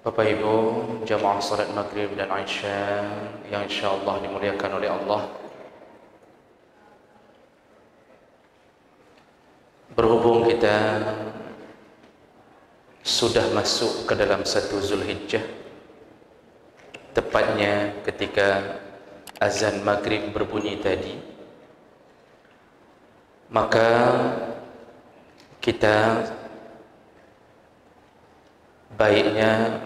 Bapak Ibu, jamaah salat maghrib dan Aisyah yang insyaAllah dimuliakan oleh Allah. Berhubung kita sudah masuk ke dalam satu Zulhijjah, tepatnya ketika azan maghrib berbunyi tadi, maka kita baiknya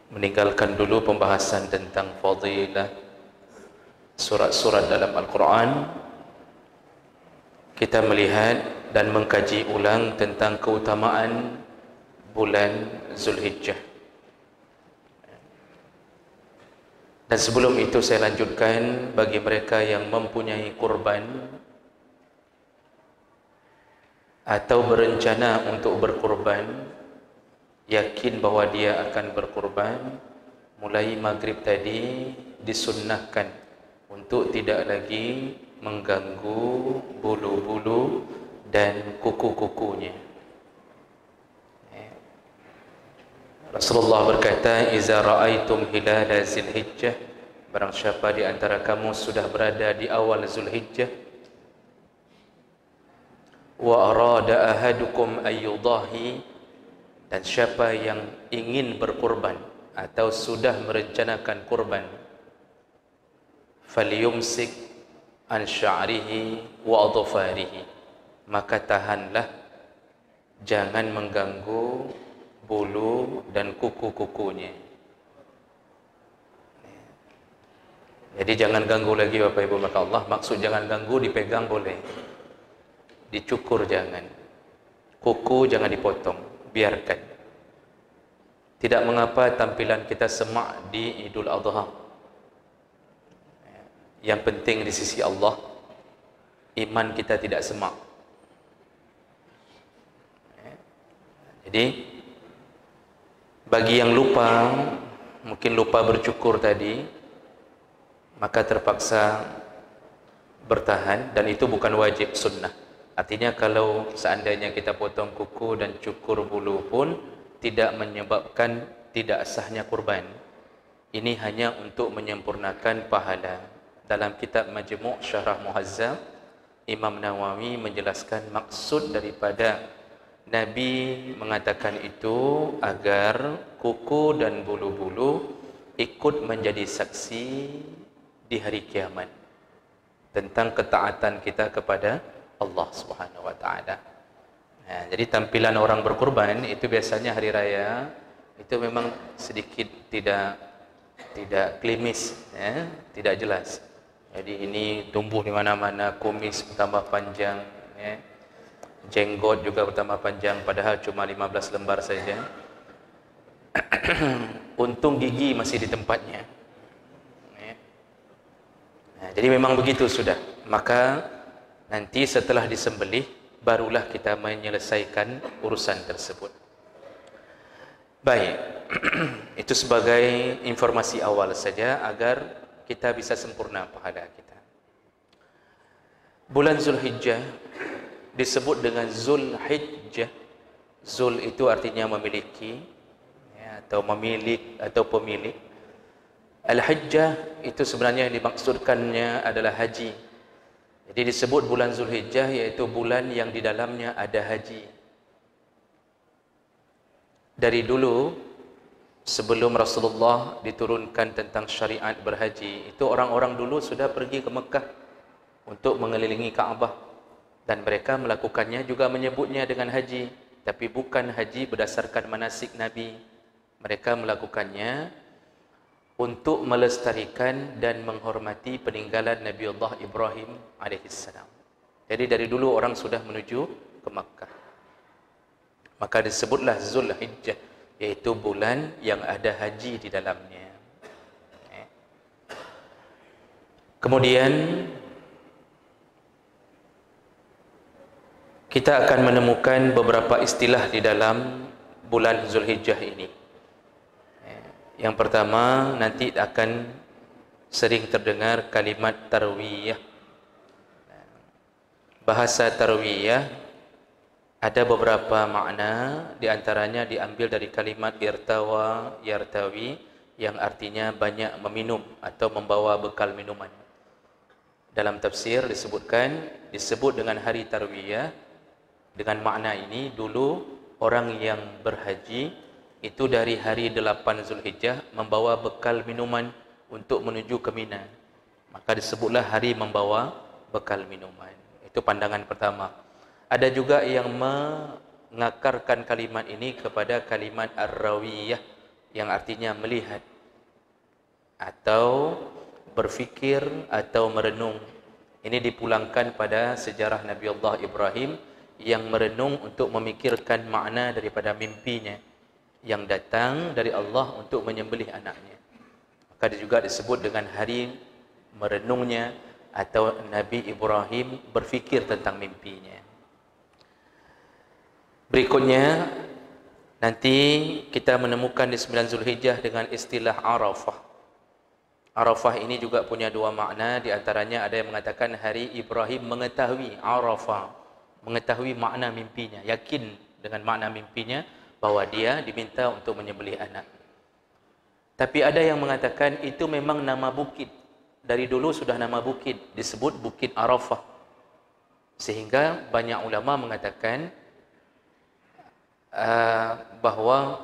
meninggalkan dulu pembahasan tentang fadilah surat-surat dalam Al-Quran. Kita melihat dan mengkaji ulang tentang keutamaan bulan Zulhijjah. Dan sebelum itu saya lanjutkan, bagi mereka yang mempunyai kurban atau berencana untuk berkurban, yakin bahawa dia akan berkurban, mulai maghrib tadi disunnahkan untuk tidak lagi mengganggu bulu-bulu dan kuku-kukunya. Rasulullah berkata, "Iza ra'aitum hilala Zulhijjah," barang siapa di antara kamu sudah berada di awal Zulhijjah, "wa arada ahadukum ayyudahi," dan siapa yang ingin berkurban atau sudah merencanakan kurban, "falyumsik an sya'rihi wa adfarihi," maka tahanlah, jangan mengganggu bulu dan kuku-kukunya. Jadi jangan ganggu lagi Bapak Ibu, maka Allah maksud jangan ganggu, dipegang boleh, dicukur jangan, kuku jangan dipotong, biarkan. Tidak mengapa tampilan kita semak di Idul Adha. Yang penting di sisi Allah, iman kita tidak semak. Jadi bagi yang lupa, mungkin lupa bercukur tadi, maka terpaksa bertahan, dan itu bukan wajib, sunnah. Artinya kalau seandainya kita potong kuku dan cukur bulu pun tidak menyebabkan tidak sahnya kurban. Ini hanya untuk menyempurnakan pahala. Dalam kitab Majmu' Syarah Muhazzam, Imam Nawawi menjelaskan maksud daripada Nabi mengatakan itu agar kuku dan bulu-bulu ikut menjadi saksi di hari kiamat tentang ketaatan kita kepada Allah Subhanahu wa taala. Jadi tampilan orang berkurban itu biasanya hari raya itu memang sedikit tidak klimis, tidak jelas. Jadi ini tumbuh di mana-mana, kumis bertambah panjang, jenggot juga bertambah panjang, padahal cuma 15 lembar saja. Untung gigi masih di tempatnya. Jadi memang begitu sudah. Maka nanti setelah disembelih, barulah kita menyelesaikan urusan tersebut. Baik, itu sebagai informasi awal saja agar kita bisa sempurna pahala kita. Bulan Zulhijjah disebut dengan Zulhijjah. Zul itu artinya memiliki, atau memilik atau pemilik. Al-Hijjah itu sebenarnya yang dimaksudkannya adalah haji. Jadi disebut bulan Zulhijjah yaitu bulan yang di dalamnya ada haji. Dari dulu sebelum Rasulullah diturunkan tentang syariat berhaji, itu orang-orang dulu sudah pergi ke Mekah untuk mengelilingi Kaabah, dan mereka melakukannya juga menyebutnya dengan haji, tapi bukan haji berdasarkan manasik Nabi. Mereka melakukannya untuk melestarikan dan menghormati peninggalan Nabiullah Ibrahim alaihissalam. Jadi dari dulu orang sudah menuju ke Makkah. Maka disebutlah Zulhijjah, yaitu bulan yang ada haji di dalamnya. Kemudian kita akan menemukan beberapa istilah di dalam bulan Zulhijjah ini. Yang pertama, nanti akan sering terdengar kalimat tarwiyah. Bahasa tarwiyah Ada beberapa makna, di antaranya diambil dari kalimat irtawa, yartawi, yang artinya banyak meminum atau membawa bekal minuman. Dalam tafsir disebut dengan hari tarwiyah. Dengan makna ini, dulu orang yang berhaji itu dari hari 8 Zulhijjah membawa bekal minuman untuk menuju ke Mina. Maka disebutlah hari membawa bekal minuman. Itu pandangan pertama. Ada juga yang mengakarkan kalimat ini kepada kalimat ar-rawiyah, yang artinya melihat atau berfikir atau merenung. Ini dipulangkan pada sejarah Nabi Allah Ibrahim yang merenung untuk memikirkan makna daripada mimpinya yang datang dari Allah untuk menyembelih anaknya. Maka juga disebut dengan hari merenungnya atau Nabi Ibrahim berfikir tentang mimpinya. Berikutnya nanti kita menemukan di 9 Zulhijjah dengan istilah Arafah. Arafah ini juga punya dua makna, di antaranya ada yang mengatakan hari Ibrahim mengetahui Arafah, mengetahui makna mimpinya, yakin dengan makna mimpinya bahwa dia diminta untuk menyembelih anak. Tapi ada yang mengatakan itu memang nama bukit. Dari dulu sudah nama bukit, disebut Bukit Arafah. Sehingga banyak ulama mengatakan bahwa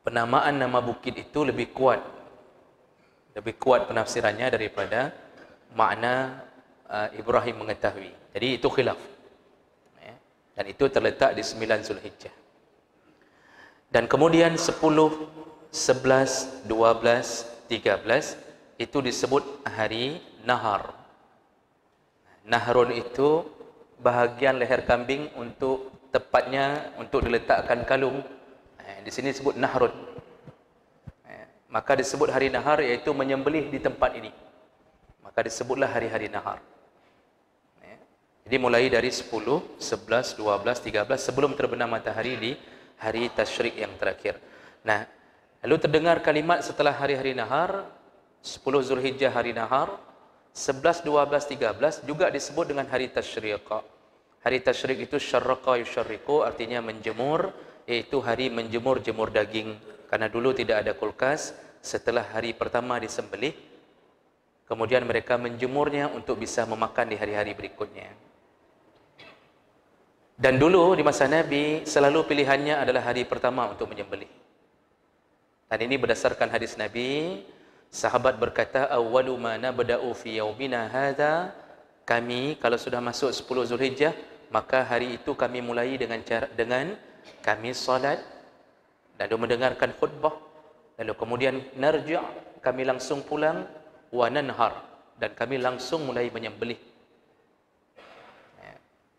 penamaan nama bukit itu lebih kuat penafsirannya daripada makna Ibrahim mengetahui. Jadi itu khilaf, ya. Dan itu terletak di 9 Zulhijjah. Dan kemudian 10, 11, 12, 13 itu disebut hari Nahar. Nahrun itu bahagian leher kambing tepatnya untuk diletakkan kalung. Di sini disebut Nahrun. Maka disebut hari Nahar, iaitu menyembelih di tempat ini. Maka disebutlah hari-hari Nahar. Jadi mulai dari 10, 11, 12, 13 sebelum terbenam matahari di hari Tasyrik yang terakhir. Nah, lalu terdengar kalimat setelah hari-hari Nahar, 10 Zulhijjah hari Nahar, 11, 12, 13 juga disebut dengan hari Tasyrik. Hari Tasyrik itu syarraqa yusyarriqu, artinya menjemur, yaitu hari menjemur-jemur daging. Karena dulu tidak ada kulkas, setelah hari pertama disembelih, kemudian mereka menjemurnya untuk bisa memakan di hari-hari berikutnya. Dan dulu di masa Nabi, selalu pilihannya adalah hari pertama untuk menyembelih. Dan ini berdasarkan hadis Nabi, sahabat berkata, awwalu ma nabda'u fi yaumina hadza, kami kalau sudah masuk 10 Zulhijjah, maka hari itu kami mulai dengan kami salat, lalu mendengarkan khutbah, lalu kemudian narja', kami langsung pulang, wa nanhar, dan kami langsung mulai menyembelih.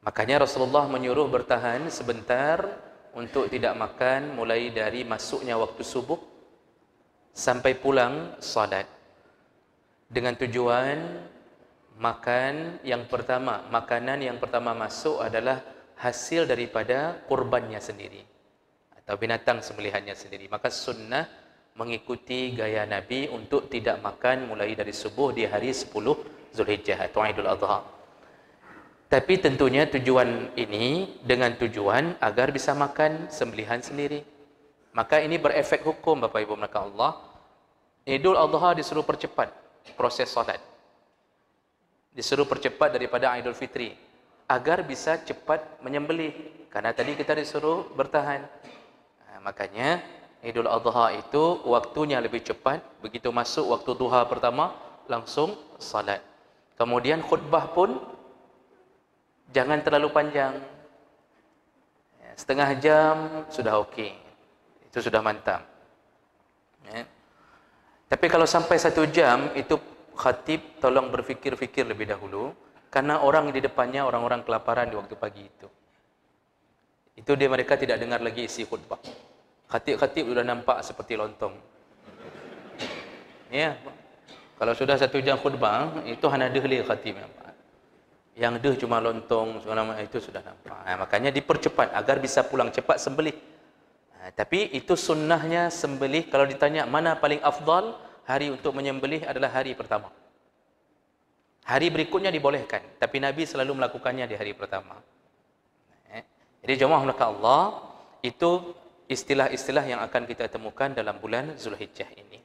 Makanya Rasulullah menyuruh bertahan sebentar untuk tidak makan mulai dari masuknya waktu subuh sampai pulang salat, dengan tujuan makanan yang pertama masuk adalah hasil daripada kurbannya sendiri atau binatang sembelihannya sendiri. Maka sunnah mengikuti gaya Nabi untuk tidak makan mulai dari subuh di hari 10 Zulhijjah atau Idul Adha. Tapi tentunya tujuan ini dengan tujuan agar bisa makan sembelihan sendiri. Maka ini berefek hukum, Bapak Ibu maka Allah. Idul Adha disuruh percepat proses salat, disuruh percepat daripada Idul Fitri agar bisa cepat menyembelih. Karena tadi kita disuruh bertahan. Makanya Idul Adha itu waktunya lebih cepat. Begitu masuk waktu duha pertama, langsung salat. Kemudian khutbah pun jangan terlalu panjang. Setengah jam sudah okey. Itu sudah mantap. Tapi kalau sampai 1 jam, itu khatib tolong berfikir-fikir lebih dahulu. Karena orang di depannya, orang-orang kelaparan di waktu pagi itu. Itu mereka tidak dengar lagi isi khutbah. Khatib-khatib sudah nampak seperti lontong. Ya, kalau sudah 1 jam khutbah, itu hanya dehli khatib. Yang deh cuma lontong, itu sudah nampak. Makanya dipercepat agar bisa pulang cepat sembelih. Tapi itu sunnahnya sembelih. Kalau ditanya mana paling afdal, hari untuk menyembelih adalah hari pertama. Hari berikutnya dibolehkan, tapi Nabi selalu melakukannya di hari pertama. Jadi jemaah maka Allah, itu istilah-istilah yang akan kita temukan dalam bulan Zulhijjah ini.